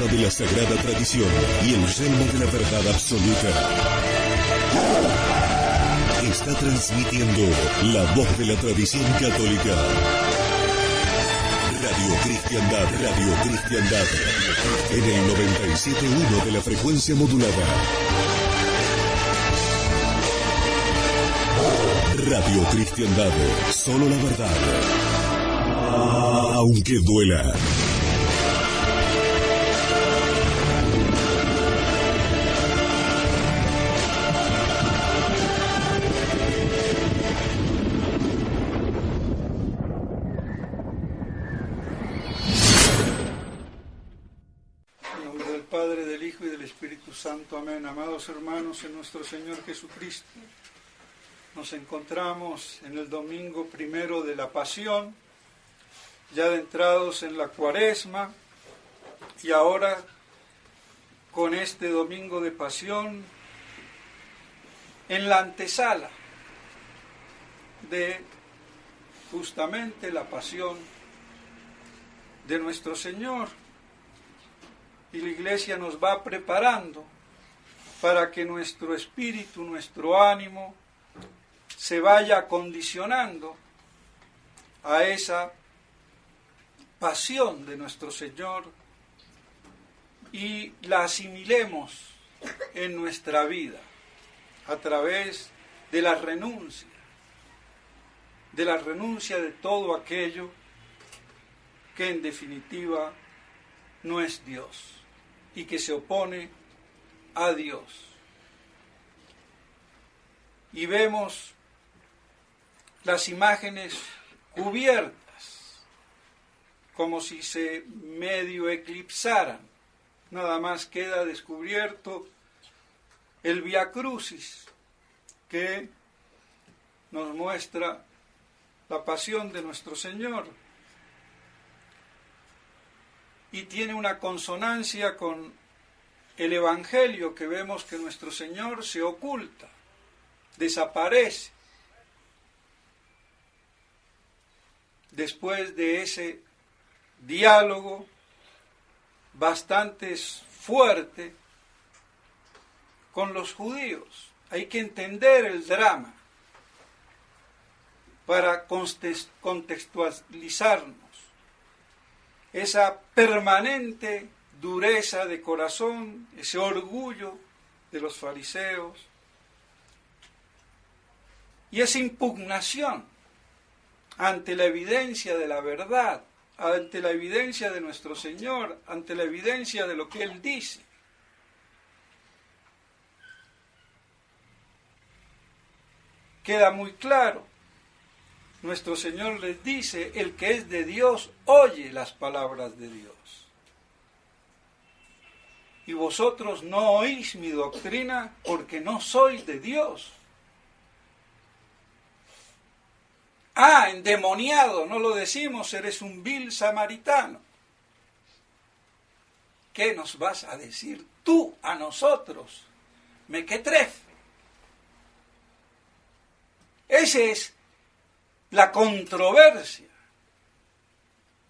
de la sagrada tradición y el yelmo de la verdad absoluta. Está transmitiendo la voz de la tradición católica. Radio Cristiandad, en el 97.1 de la frecuencia modulada. Radio Cristiandad, solo la verdad, aunque duela. Santo, amén. Amados hermanos en nuestro Señor Jesucristo, nos encontramos en el domingo primero de la Pasión, ya adentrados en la Cuaresma, y ahora con este domingo de Pasión en la antesala de justamente la Pasión de nuestro Señor. Y la Iglesia nos va preparando para que nuestro espíritu, nuestro ánimo, se vaya acondicionando a esa pasión de nuestro Señor y la asimilemos en nuestra vida a través de la renuncia de todo aquello que en definitiva no es Dios y que se opone a Dios. Y vemos las imágenes cubiertas, como si se medio eclipsaran. Nada más queda descubierto el Vía Crucis, que nos muestra la pasión de nuestro Señor. Y tiene una consonancia con el Evangelio, que vemos que nuestro Señor se oculta, desaparece. Después de ese diálogo bastante fuerte con los judíos, hay que entender el drama para contextualizarnos. Esa permanente dureza de corazón, ese orgullo de los fariseos y esa impugnación ante la evidencia de la verdad, ante la evidencia de nuestro Señor, ante la evidencia de lo que Él dice. Queda muy claro. Nuestro Señor les dice: el que es de Dios oye las palabras de Dios. Y vosotros no oís mi doctrina porque no sois de Dios. Ah, endemoniado, no lo decimos, eres un vil samaritano. ¿Qué nos vas a decir tú a nosotros? Mequetrefe. Esa es la controversia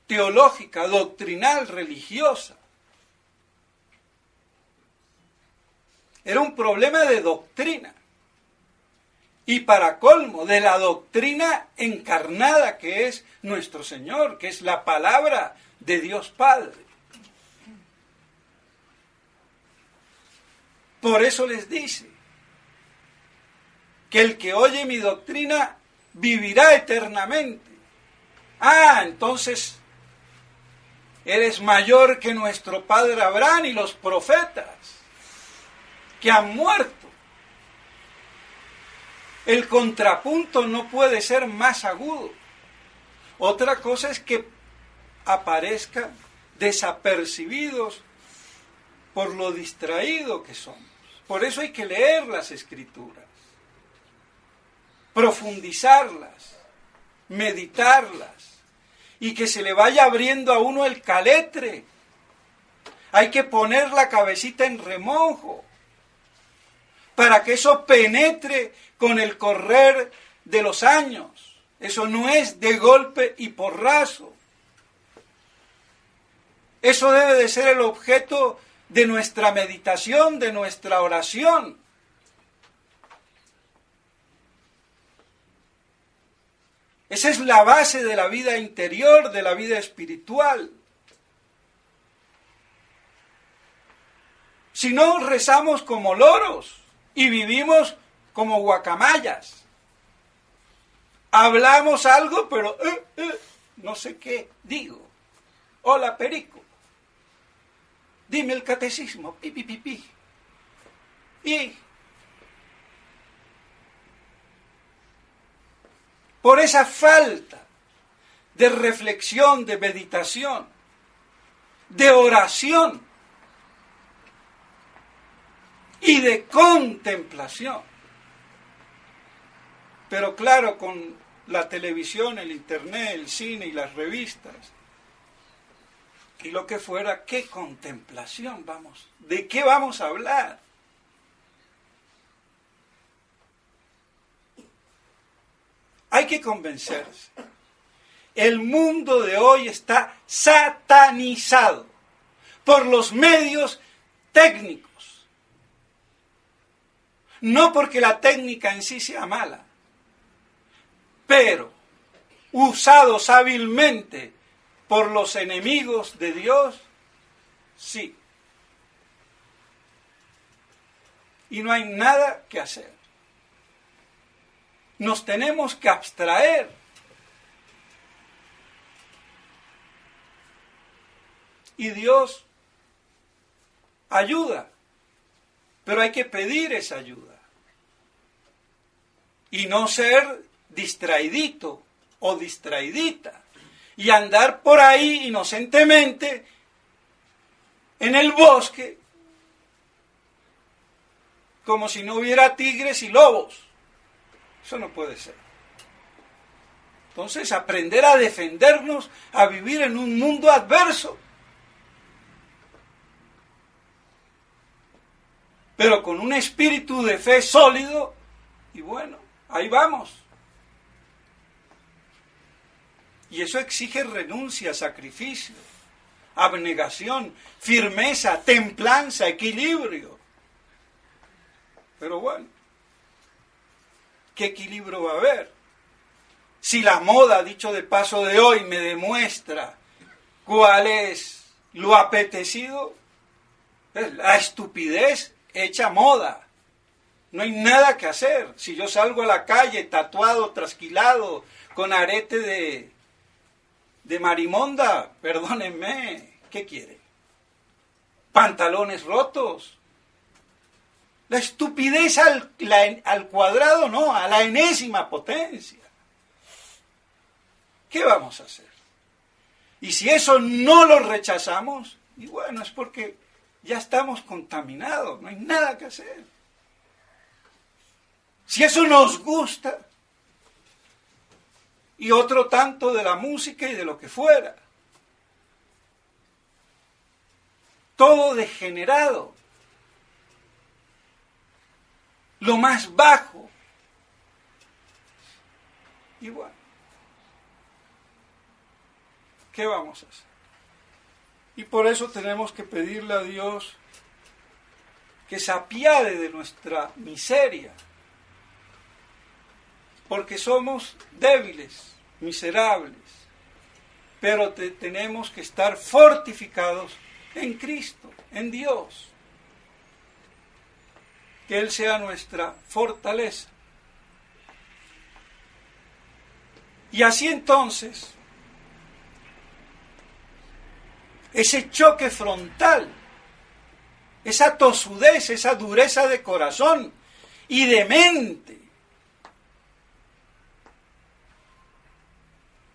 teológica, doctrinal, religiosa. Era un problema de doctrina. Y para colmo, de la doctrina encarnada que es nuestro Señor, que es la palabra de Dios Padre. Por eso les dice que el que oye mi doctrina vivirá eternamente. Ah, entonces eres mayor que nuestro padre Abraham y los profetas que han muerto. El contrapunto no puede ser más agudo. Otra cosa es que aparezcan desapercibidos por lo distraído que somos. Por eso hay que leer las Escrituras, profundizarlas, meditarlas, y que se le vaya abriendo a uno el caletre. Hay que poner la cabecita en remojo para que eso penetre con el correr de los años. Eso no es de golpe y porrazo. Eso debe de ser el objeto de nuestra meditación, de nuestra oración. Esa es la base de la vida interior, de la vida espiritual. Si no, rezamos como loros y vivimos como guacamayas. Hablamos algo, pero no sé qué digo. Hola, perico. Dime el catecismo. Pi, pi, pi, pi. Y por esa falta de reflexión, de meditación, de oración y de contemplación. Pero claro, con la televisión, el internet, el cine y las revistas y lo que fuera, ¿qué contemplación vamos? ¿De qué vamos a hablar? Hay que convencerse. El mundo de hoy está satanizado por los medios técnicos. No porque la técnica en sí sea mala, pero usados hábilmente por los enemigos de Dios, sí. Y no hay nada que hacer. Nos tenemos que abstraer. Y Dios ayuda, pero hay que pedir esa ayuda. Y no ser distraidito o distraidita. Y andar por ahí inocentemente en el bosque como si no hubiera tigres y lobos. Eso no puede ser. Entonces, aprender a defendernos, a vivir en un mundo adverso, pero con un espíritu de fe sólido, y bueno, ahí vamos. Y eso exige renuncia, sacrificio, abnegación, firmeza, templanza, equilibrio. Pero bueno, ¿qué equilibrio va a haber? Si la moda, dicho de paso de hoy, me demuestra cuál es lo apetecido, es la estupidez hecha moda. No hay nada que hacer. Si yo salgo a la calle tatuado, trasquilado, con arete de marimonda, perdónenme, ¿qué quiere? Pantalones rotos. La estupidez al cuadrado, no, a la enésima potencia. ¿Qué vamos a hacer? Y si eso no lo rechazamos, y bueno, es porque ya estamos contaminados, no hay nada que hacer. Si eso nos gusta, y otro tanto de la música y de lo que fuera, todo degenerado, lo más bajo, y bueno, ¿qué vamos a hacer? Y por eso tenemos que pedirle a Dios que se apiade de nuestra miseria, porque somos débiles, miserables, pero tenemos que estar fortificados en Cristo, en Dios. Que Él sea nuestra fortaleza. Y así entonces, ese choque frontal, esa tosudez, esa dureza de corazón y de mente,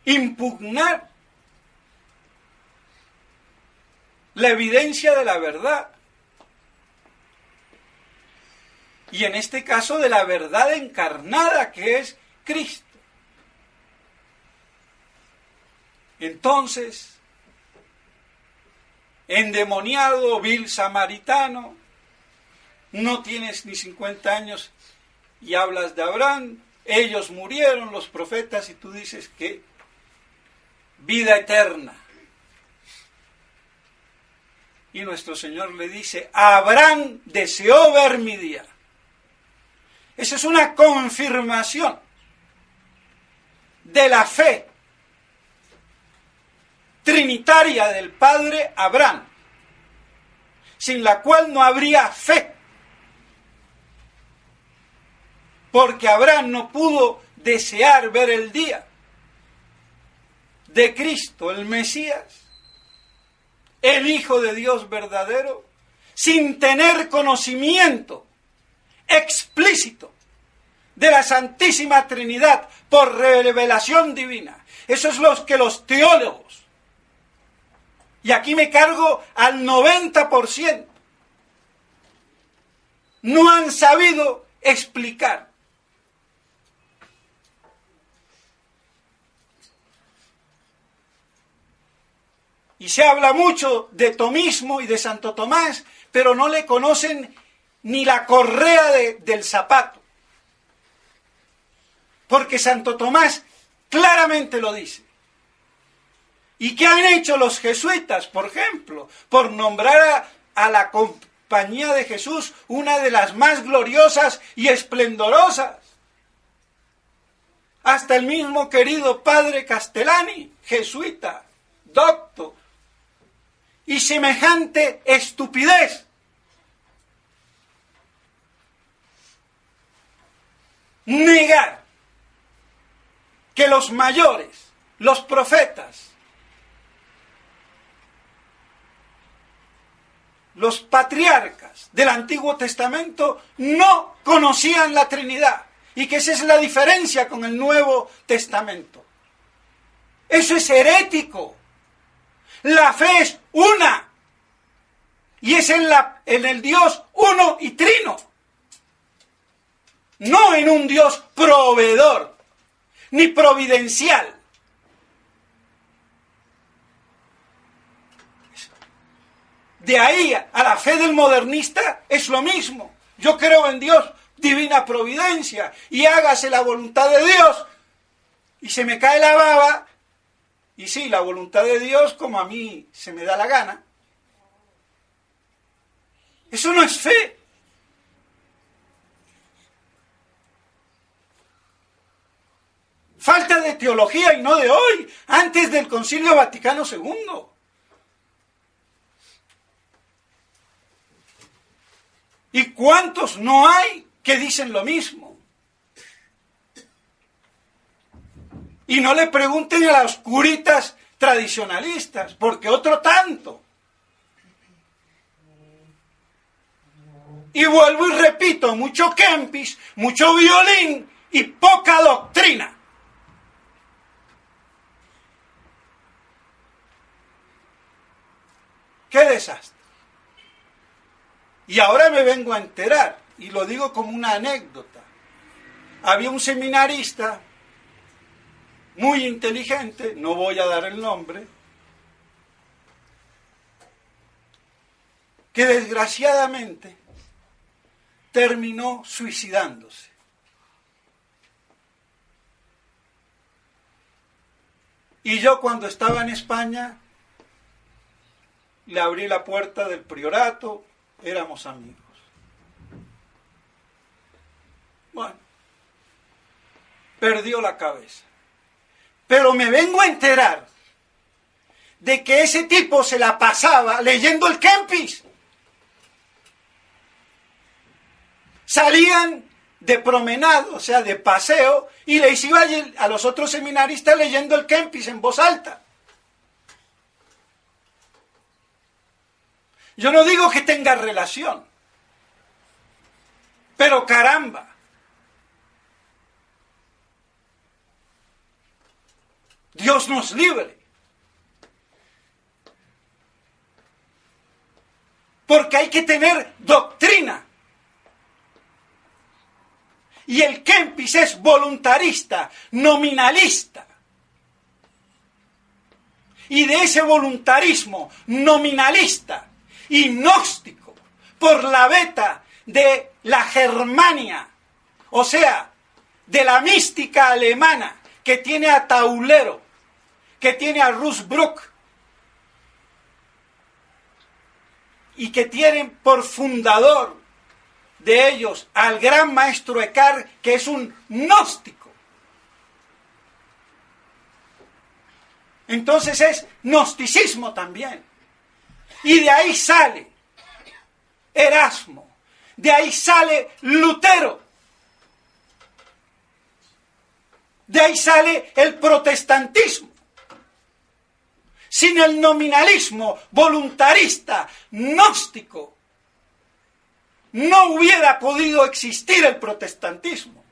impugnar la evidencia de la verdad, y en este caso de la verdad encarnada que es Cristo. Entonces, endemoniado, vil samaritano, no tienes ni 50 años y hablas de Abraham, ellos murieron, los profetas, y tú dices que vida eterna. Y nuestro Señor le dice, Abraham deseó ver mi día. Esa es una confirmación de la fe trinitaria del Padre Abraham, sin la cual no habría fe. Porque Abraham no pudo desear ver el día de Cristo, el Mesías, el Hijo de Dios verdadero, sin tener conocimiento explícito de la Santísima Trinidad por revelación divina. Eso es lo que los teólogos, y aquí me cargo al 90%, no han sabido explicar. Y se habla mucho de tomismo y de Santo Tomás, pero no le conocen ni la correa del zapato. Porque Santo Tomás claramente lo dice. ¿Y qué han hecho los jesuitas, por ejemplo? Por nombrar a la Compañía de Jesús una de las más gloriosas y esplendorosas. Hasta el mismo querido padre Castellani, jesuita, docto, y semejante estupidez. Negar que los mayores, los profetas, los patriarcas del Antiguo Testamento no conocían la Trinidad, y que esa es la diferencia con el Nuevo Testamento. Eso es herético. La fe es una, y es en el Dios uno y trino, no en un Dios proveedor, ni providencial. De ahí a la fe del modernista es lo mismo. Yo creo en Dios, divina providencia, y hágase la voluntad de Dios, y se me cae la baba. Y sí, la voluntad de Dios como a mí se me da la gana. Eso no es fe. Falta de teología, y no de hoy, antes del Concilio Vaticano II. ¿Y cuántos no hay que dicen lo mismo? Y no le pregunten a los curitas tradicionalistas, porque otro tanto. Y vuelvo y repito, mucho Kempis, mucho violín y poca doctrina. ¡Qué desastre! Y ahora me vengo a enterar, y lo digo como una anécdota. Había un seminarista muy inteligente, no voy a dar el nombre, que desgraciadamente terminó suicidándose. Y yo, cuando estaba en España, le abrí la puerta del priorato, éramos amigos. Bueno, perdió la cabeza. Pero me vengo a enterar de que ese tipo se la pasaba leyendo el Kempis. Salían de promenado, o sea, de paseo, y les iba a los otros seminaristas leyendo el Kempis en voz alta. Yo no digo que tenga relación, pero caramba. Dios nos libre. Porque hay que tener doctrina. Y el Kempis es voluntarista, nominalista. Y de ese voluntarismo nominalista y gnóstico, por la veta de la Germania, o sea, de la mística alemana, que tiene a Taulero, que tiene a Rusbruck, y que tienen por fundador de ellos al gran maestro Eckhart, que es un gnóstico. Entonces es gnosticismo también. Y de ahí sale Erasmo, de ahí sale Lutero, de ahí sale el protestantismo. Sin el nominalismo voluntarista, gnóstico, no hubiera podido existir el protestantismo.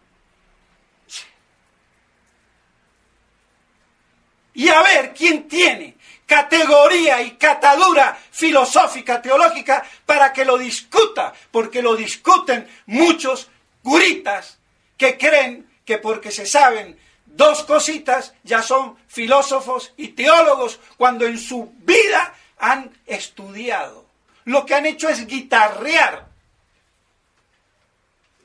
Y a ver quién tiene categoría y catadura filosófica, teológica, para que lo discuta, porque lo discuten muchos curitas que creen que porque se saben dos cositas ya son filósofos y teólogos, cuando en su vida han estudiado. Lo que han hecho es guitarrear.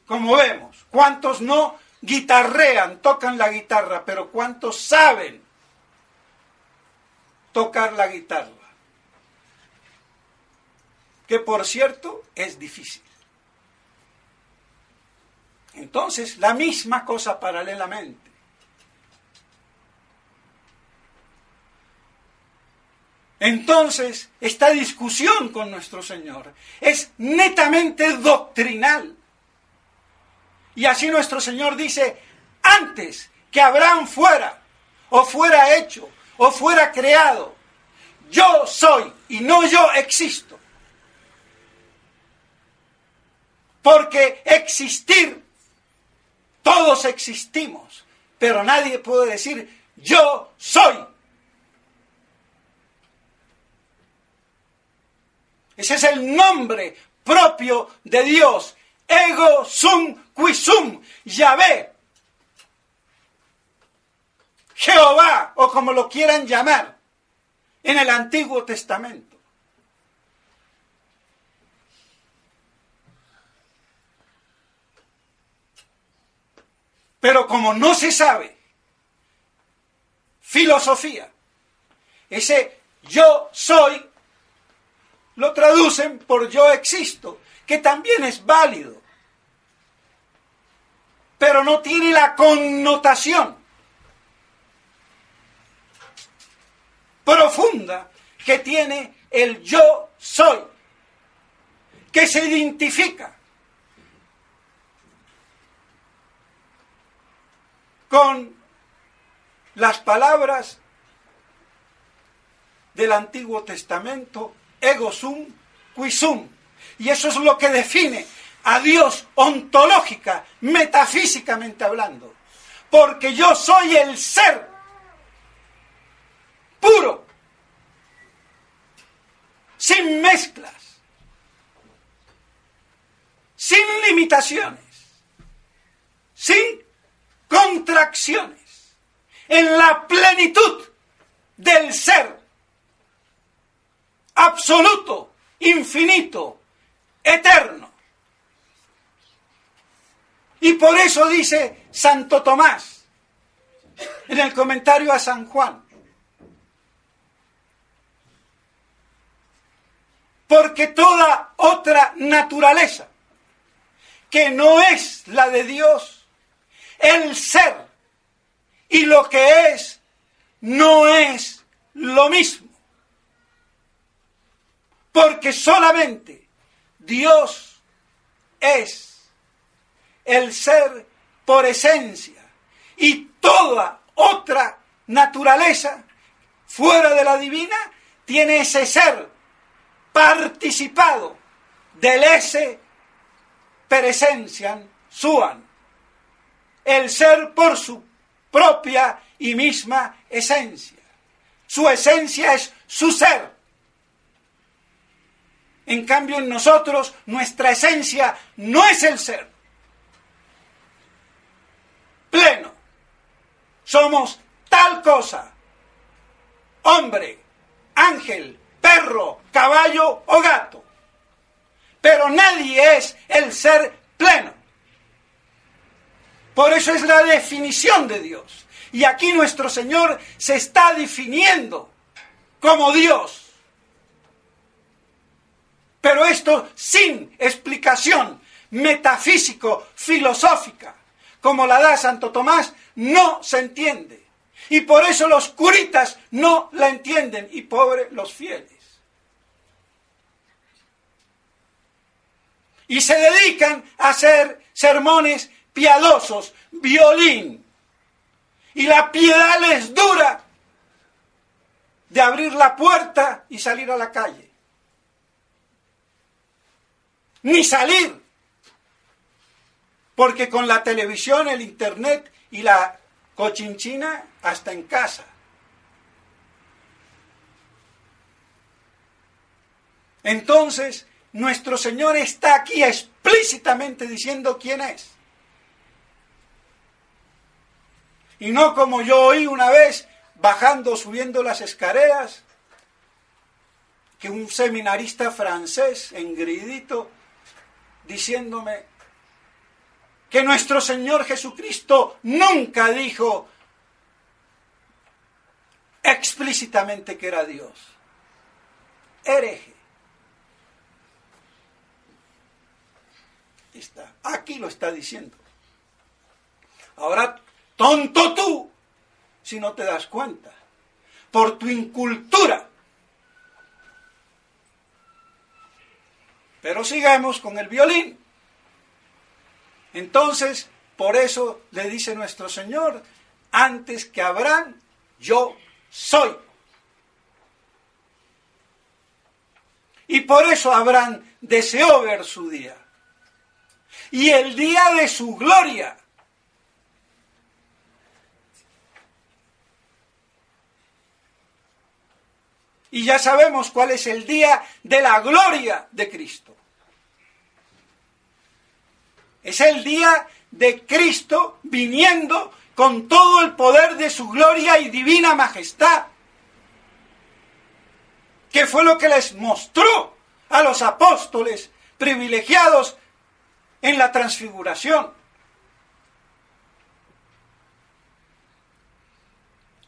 Como vemos, ¿cuántos no guitarrean, tocan la guitarra, pero cuántos saben tocar la guitarra? Que por cierto es difícil. Entonces, la misma cosa paralelamente. Entonces, esta discusión con nuestro Señor es netamente doctrinal. Y así nuestro Señor dice, antes que Abraham fuera, o fuera hecho, o fuera creado, yo soy y no yo existo. Porque existir, todos existimos, pero nadie puede decir yo soy. Ese es el nombre propio de Dios. Ego sum qui sum, Yahvé, Jehová, o como lo quieran llamar, en el Antiguo Testamento. Pero como no se sabe filosofía, ese yo soy lo traducen por yo existo, que también es válido, pero no tiene la connotación profunda que tiene el yo soy, que se identifica con las palabras del Antiguo Testamento, ego sum qui sum. Y eso es lo que define a Dios ontológica, metafísicamente hablando. Porque yo soy el ser puro, sin mezclas, sin limitaciones, sin contracciones, en la plenitud del ser absoluto, infinito, eterno. Y por eso dice Santo Tomás en el comentario a San Juan, porque toda otra naturaleza que no es la de Dios, el ser y lo que es, no es lo mismo. Porque solamente Dios es el ser por esencia, y toda otra naturaleza fuera de la divina tiene ese ser participado del esse per essentiam suam, el ser por su propia y misma esencia. Su esencia es su ser. En cambio, en nosotros, nuestra esencia no es el ser pleno. Somos tal cosa: hombre, ángel, perro, caballo o gato. Pero nadie es el ser pleno. Por eso es la definición de Dios. Y aquí nuestro Señor se está definiendo como Dios. Pero esto sin explicación metafísico-filosófica, como la da Santo Tomás, no se entiende. Y por eso los curitas no la entienden, y pobres los fieles. Y se dedican a hacer sermones piadosos, violín. Y la piedad les dura de abrir la puerta y salir a la calle. Ni salir. Porque con la televisión, el internet y la cochinchina, hasta en casa. Entonces, nuestro Señor está aquí explícitamente diciendo quién es. Y no como yo oí una vez, bajando, subiendo las escaleras, que un seminarista francés, engreidito, diciéndome que nuestro Señor Jesucristo nunca dijo explícitamente que era Dios. Hereje. Está. Aquí lo está diciendo. Ahora, tonto tú, si no te das cuenta, por tu incultura. Pero sigamos con el violín. Entonces, por eso le dice nuestro Señor, antes que Abraham, yo soy. Y por eso Abraham deseó ver su día. Y el día de su gloria. Y ya sabemos cuál es el día de la gloria de Cristo. Es el día de Cristo viniendo con todo el poder de su gloria y divina majestad. Que fue lo que les mostró a los apóstoles privilegiados en la transfiguración.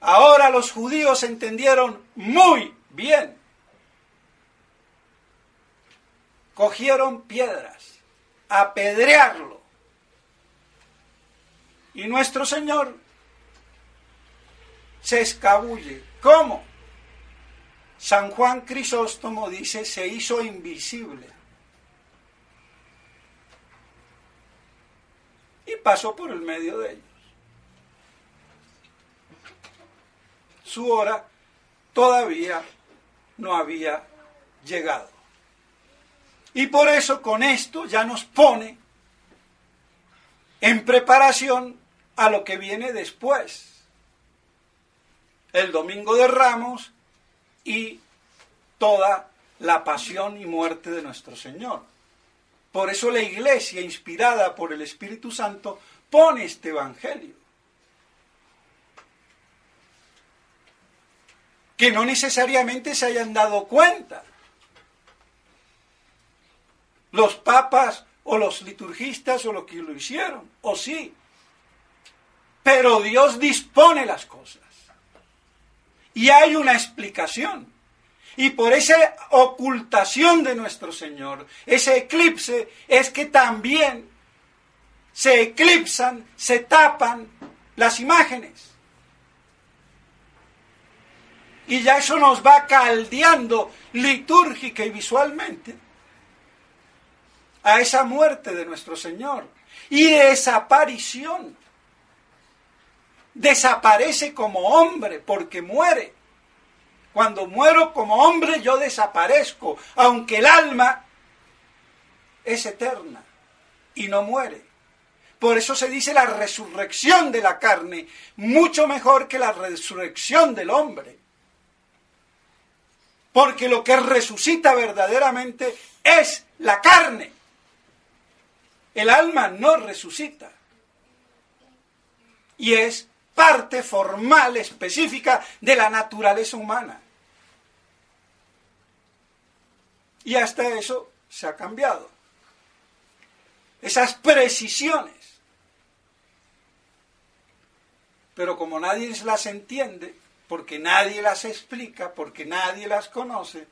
Ahora los judíos entendieron muy bien. Cogieron piedras a apedrearlo. Y nuestro Señor se escabulle. ¿Cómo? San Juan Crisóstomo dice, se hizo invisible. Y pasó por el medio de ellos. Su hora todavía no había llegado. Y por eso con esto ya nos pone en preparación a lo que viene después. El Domingo de Ramos y toda la pasión y muerte de nuestro Señor. Por eso la Iglesia, inspirada por el Espíritu Santo, pone este Evangelio. Que no necesariamente se hayan dado cuenta los papas o los liturgistas o los que lo hicieron, o sí. Pero Dios dispone las cosas. Y hay una explicación. Y por esa ocultación de nuestro Señor, ese eclipse, es que también se eclipsan, se tapan las imágenes. Y ya eso nos va caldeando litúrgica y visualmente a esa muerte de nuestro Señor. Y desaparición. Desaparece como hombre porque muere. Cuando muero como hombre yo desaparezco, aunque el alma es eterna y no muere. Por eso se dice la resurrección de la carne, mucho mejor que la resurrección del hombre. Porque lo que resucita verdaderamente es la carne. El alma no resucita. Y es parte formal, específica de la naturaleza humana. Y hasta eso se ha cambiado. Esas precisiones. Pero como nadie las entiende, porque nadie las explica, porque nadie las conoce,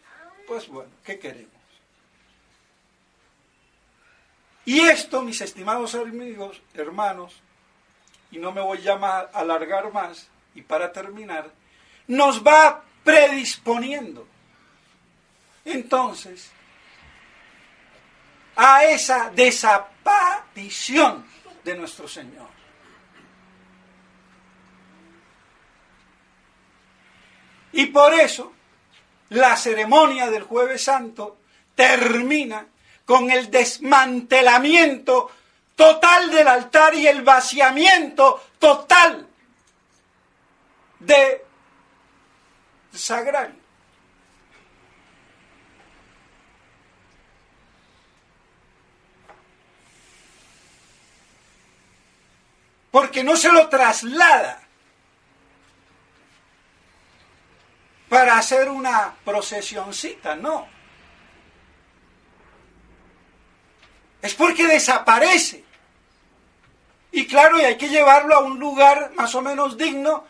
pues bueno, ¿qué queremos? Y esto, mis estimados amigos, hermanos, y no me voy a alargar más, y para terminar, nos va predisponiendo entonces a esa desaparición de nuestro Señor. Y por eso la ceremonia del Jueves Santo termina con el desmantelamiento total del altar y el vaciamiento total del sagrario. Porque no se lo traslada para hacer una procesioncita, no. Es porque desaparece. Y claro, y hay que llevarlo a un lugar más o menos digno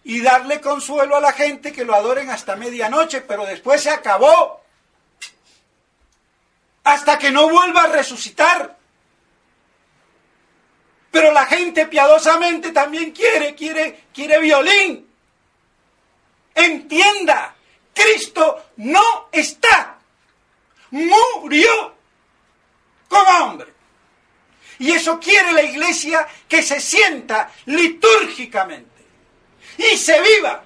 y darle consuelo a la gente, que lo adoren hasta medianoche, pero después se acabó. Hasta que no vuelva a resucitar. Pero la gente piadosamente también quiere violín. Entienda, Cristo no está. Murió como hombre. Y eso quiere la Iglesia, que se sienta litúrgicamente y se viva.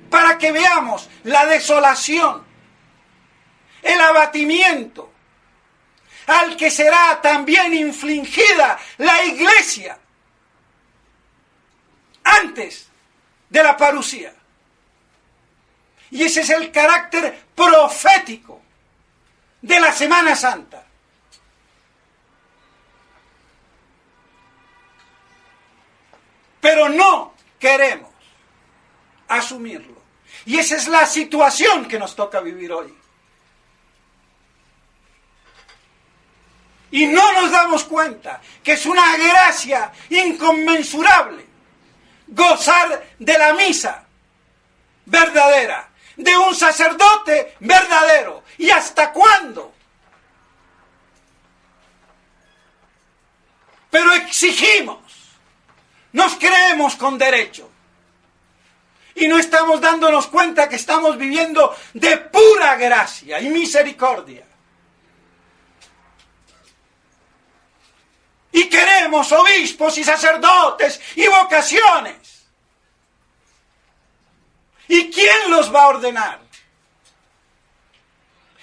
Para que veamos la desolación, el abatimiento al que será también infligida la Iglesia antes de la parucía. Y ese es el carácter profético de la Semana Santa. Pero no queremos asumirlo. Y esa es la situación que nos toca vivir hoy. Y no nos damos cuenta que es una gracia inconmensurable gozar de la misa verdadera, de un sacerdote verdadero. ¿Y hasta cuándo? Pero exigimos, nos creemos con derecho. Y no estamos dándonos cuenta que estamos viviendo de pura gracia y misericordia. Y queremos obispos y sacerdotes y vocaciones. ¿Y quién los va a ordenar?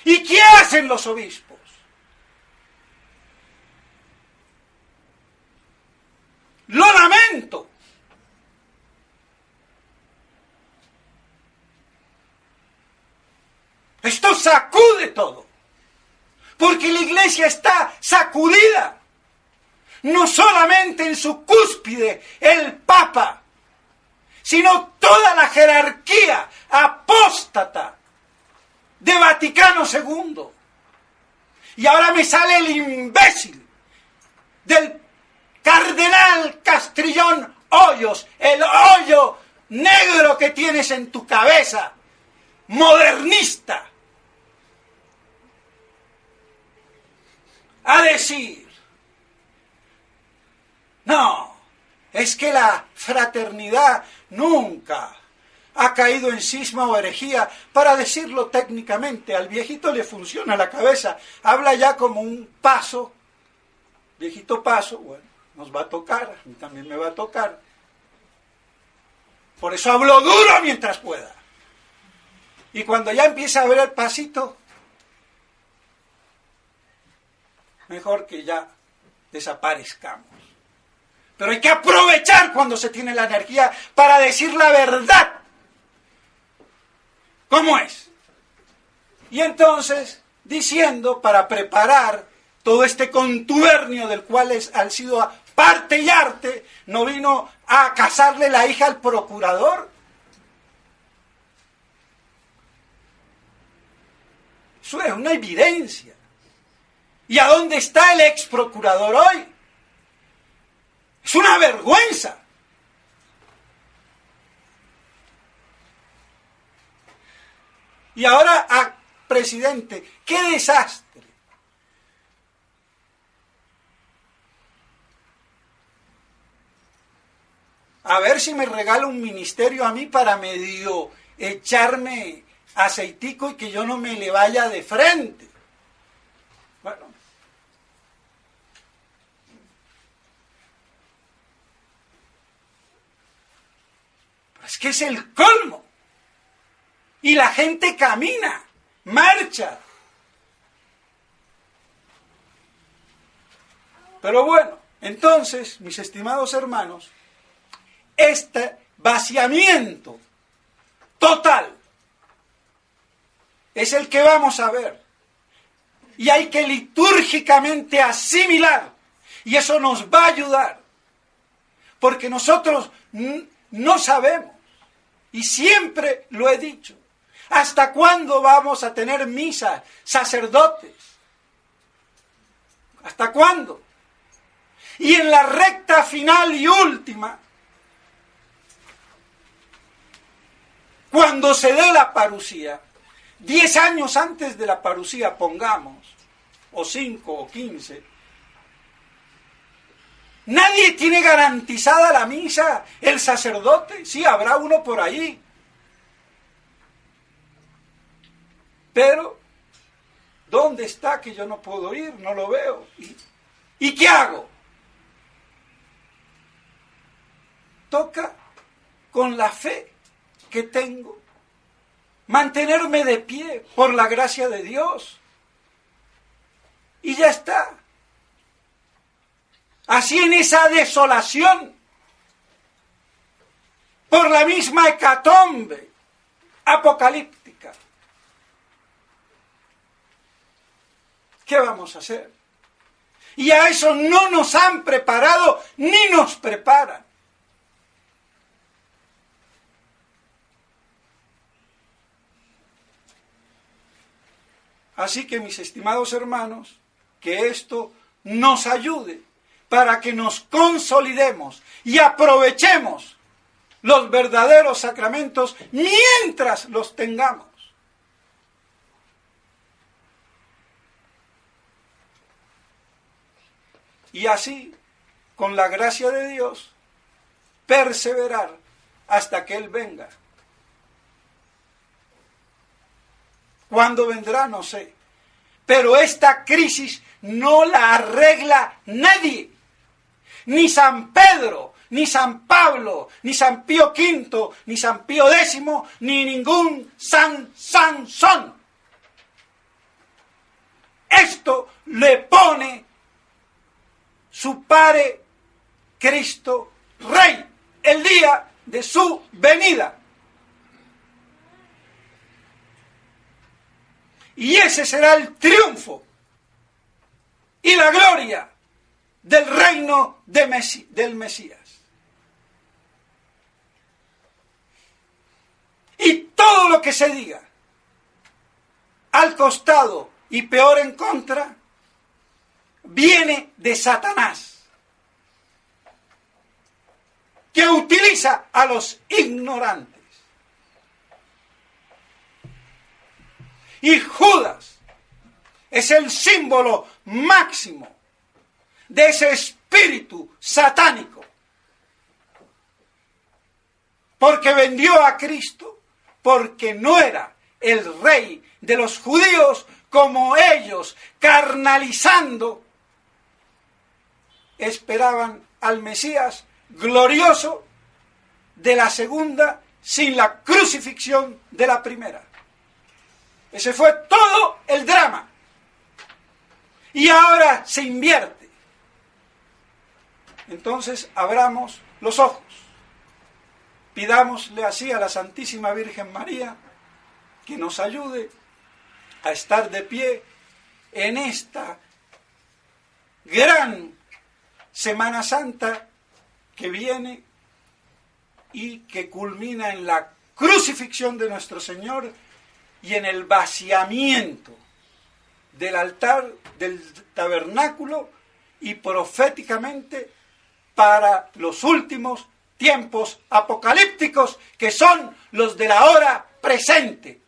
¿Y qué hacen los obispos? Lo lamento. Esto sacude todo. Porque la Iglesia está sacudida. No solamente en su cúspide el Papa, sino toda la jerarquía apóstata de Vaticano II. Y ahora me sale el imbécil del cardenal Castrillón Hoyos, el hoyo negro que tienes en tu cabeza, modernista, a decir: no, es que la fraternidad nunca ha caído en cisma o herejía. Para decirlo técnicamente, al viejito le funciona la cabeza, habla ya como un paso, viejito paso. Bueno, nos va a tocar, a mí también me va a tocar. Por eso hablo duro mientras pueda. Y cuando ya empieza a ver el pasito, mejor que ya desaparezcamos. Pero hay que aprovechar cuando se tiene la energía para decir la verdad. ¿Cómo es? Y entonces, diciendo, para preparar todo este contubernio del cual ha sido parte y arte, ¿no vino a casarle la hija al procurador? Eso es una evidencia. ¿Y a dónde está el ex procurador hoy? Es una vergüenza. Y ahora presidente. ¡Qué desastre! A ver si me regala un ministerio a mí para medio echarme aceitico y que yo no me le vaya de frente. Bueno. Es que es el colmo. Y la gente camina, marcha. Pero bueno, entonces, mis estimados hermanos, este vaciamiento total es el que vamos a ver. Y hay que litúrgicamente asimilar. Y eso nos va a ayudar. Porque nosotros no sabemos. Y siempre lo he dicho. ¿Hasta cuándo vamos a tener misas, sacerdotes? ¿Hasta cuándo? Y en la recta final y última, cuando se dé la parusía, 10 años antes de la parusía, pongamos, o 5 o 15, nadie tiene garantizada la misa, el sacerdote, sí, habrá uno por ahí. Pero, ¿dónde está que yo no puedo ir? No lo veo. ¿Y qué hago? Toca, con la fe que tengo, mantenerme de pie por la gracia de Dios. Y ya está. Así en esa desolación, por la misma hecatombe apocalíptica, ¿qué vamos a hacer? Y a eso no nos han preparado ni nos preparan. Así que, mis estimados hermanos, que esto nos ayude para que nos consolidemos y aprovechemos los verdaderos sacramentos mientras los tengamos. Y así, con la gracia de Dios, perseverar hasta que Él venga. ¿Cuándo vendrá? No sé. Pero esta crisis no la arregla nadie. Ni San Pedro, ni San Pablo, ni San Pío V, ni San Pío X, ni ningún San Sansón. Esto le pone su Padre Cristo Rey, el día de su venida. Y ese será el triunfo y la gloria del reino del Mesías. Y todo lo que se diga al costado y peor en contra, viene de Satanás, que utiliza a los ignorantes. Y Judas es el símbolo máximo de ese espíritu satánico. Porque vendió a Cristo porque no era el rey de los judíos como ellos, carnalizando, esperaban al Mesías glorioso de la segunda sin la crucifixión de la primera. Ese fue todo el drama. Y ahora se invierte. Entonces abramos los ojos. Pidámosle así a la Santísima Virgen María que nos ayude a estar de pie en esta gran Semana Santa que viene y que culmina en la crucifixión de nuestro Señor y en el vaciamiento del altar, del tabernáculo, y proféticamente para los últimos tiempos apocalípticos, que son los de la hora presente.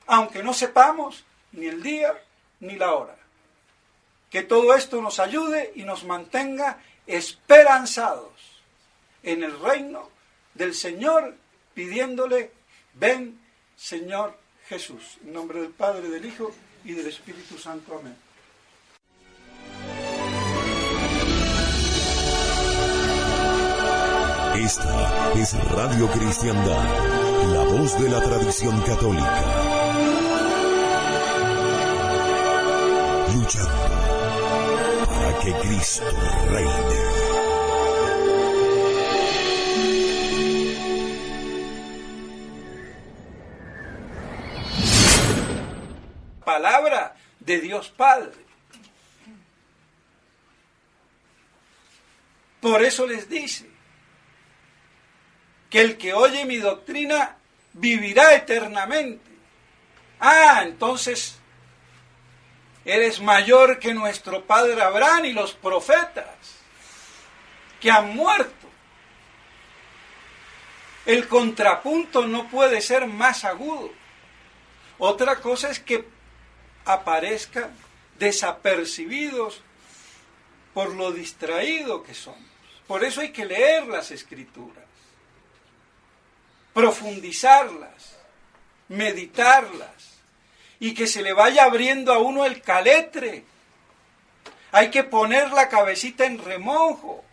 aunque no sepamos ni el día ni la hora. Que todo esto nos ayude y nos mantenga esperanzados en el reino del Señor, pidiéndole: ven, Señor Jesús. En nombre del Padre, del Hijo y del Espíritu Santo. Amén. Esta es Radio Cristiandad, la voz de la tradición católica. Luchando para que Cristo reine. Palabra de Dios Padre. Por eso les dice que el que oye mi doctrina vivirá eternamente. Entonces eres mayor que nuestro padre Abraham y los profetas que han muerto. El contrapunto no puede ser más agudo. Otra cosa es que aparezcan desapercibidos por lo distraído que somos. Por eso hay que leer las Escrituras, profundizarlas, meditarlas, y que se le vaya abriendo a uno el caletre. Hay que poner la cabecita en remojo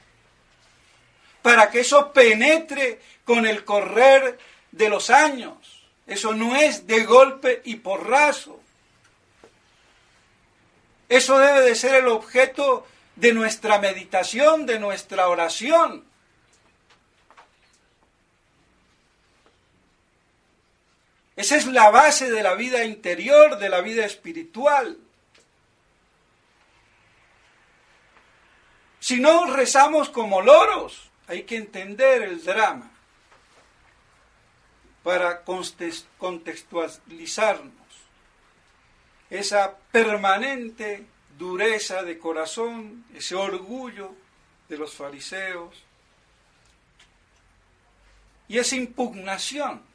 para que eso penetre con el correr de los años. Eso no es de golpe y porrazo. Eso debe de ser el objeto de nuestra meditación, de nuestra oración. Esa es la base de la vida interior, de la vida espiritual. Si no rezamos como loros, hay que entender el drama para contextualizarnos. Esa permanente dureza de corazón, ese orgullo de los fariseos y esa impugnación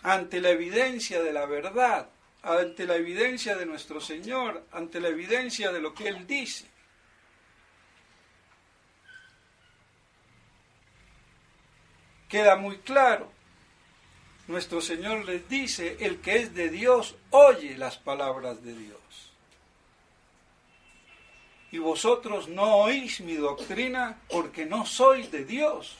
ante la evidencia de la verdad, ante la evidencia de nuestro Señor, ante la evidencia de lo que Él dice. Queda muy claro. Nuestro Señor les dice: el que es de Dios oye las palabras de Dios. Y vosotros no oís mi doctrina porque no sois de Dios.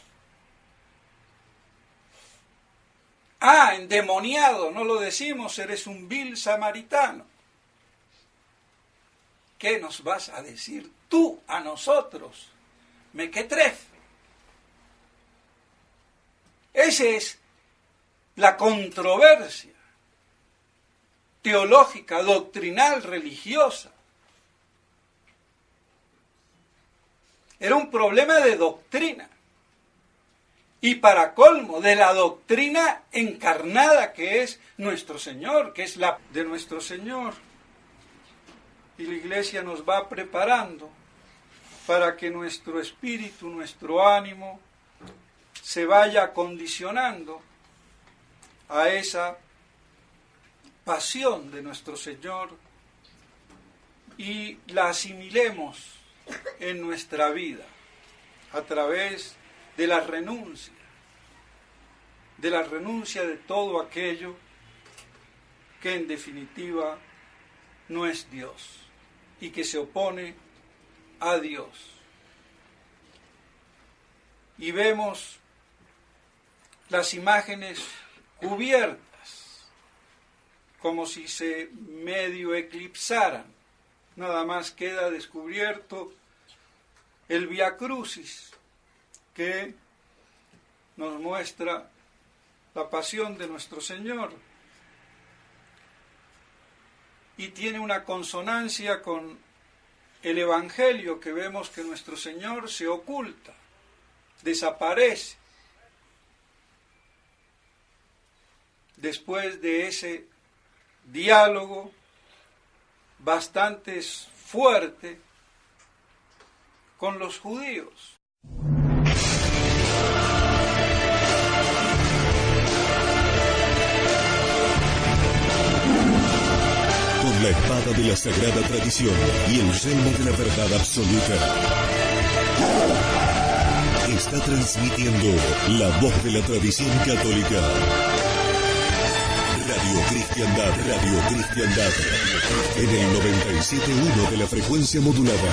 Endemoniado, no lo decimos, eres un vil samaritano. ¿Qué nos vas a decir tú a nosotros? Mequetrefe. Esa es la controversia teológica, doctrinal, religiosa. Era un problema de doctrina. Y para colmo, de la doctrina encarnada que es nuestro Señor, que es la de nuestro Señor. Y la Iglesia nos va preparando para que nuestro espíritu, nuestro ánimo, se vaya acondicionando a esa pasión de nuestro Señor y la asimilemos en nuestra vida a través de la renuncia de todo aquello que en definitiva no es Dios y que se opone a Dios. Y vemos las imágenes cubiertas, como si se medio eclipsaran. Nada más queda descubierto el Vía Crucis, que nos muestra la pasión de nuestro Señor y tiene una consonancia con el Evangelio, que vemos que nuestro Señor se oculta, desaparece después de ese diálogo bastante fuerte con los judíos. la espada de la sagrada tradición y el yelmo de la verdad absoluta. Está transmitiendo la voz de la tradición católica. Radio Cristiandad, en el 97.1 de la frecuencia modulada.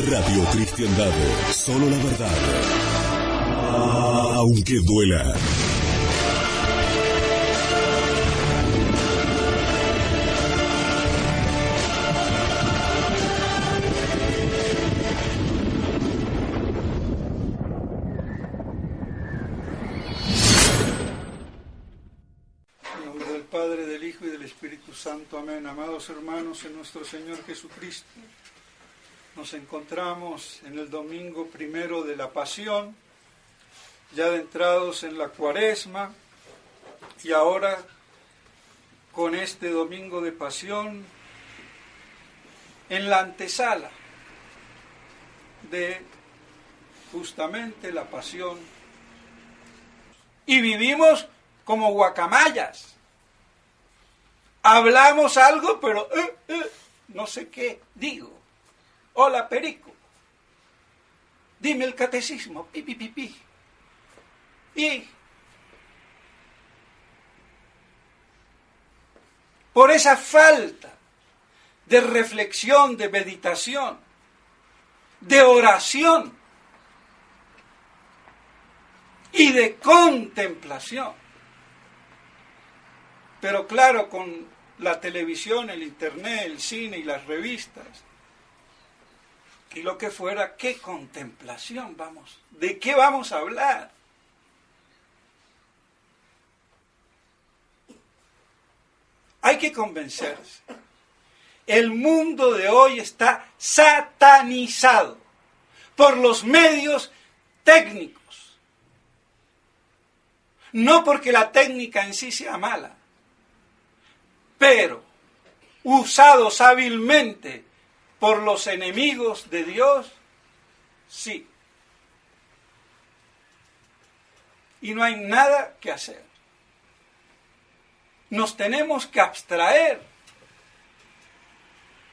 Radio Cristiandad, solo la verdad, aunque duela. Padre, del Hijo y del Espíritu Santo. Amén. Amados hermanos, en nuestro Señor Jesucristo, nos encontramos en el domingo primero de la Pasión, ya adentrados en la Cuaresma, y ahora con este domingo de Pasión en la antesala de justamente la Pasión. Y vivimos como guacamayas. Hablamos algo, pero no sé qué digo. Hola, perico. Dime el catecismo. Pi, pi, pi, pi. Y por esa falta de reflexión, de meditación, de oración y de contemplación. Pero claro, con la televisión, el internet, el cine y las revistas, y lo que fuera, ¿qué contemplación vamos? ¿De qué vamos a hablar? Hay que convencerse. El mundo de hoy está satanizado por los medios técnicos. No porque la técnica en sí sea mala, pero usados hábilmente por los enemigos de Dios, sí. Y no hay nada que hacer. Nos tenemos que abstraer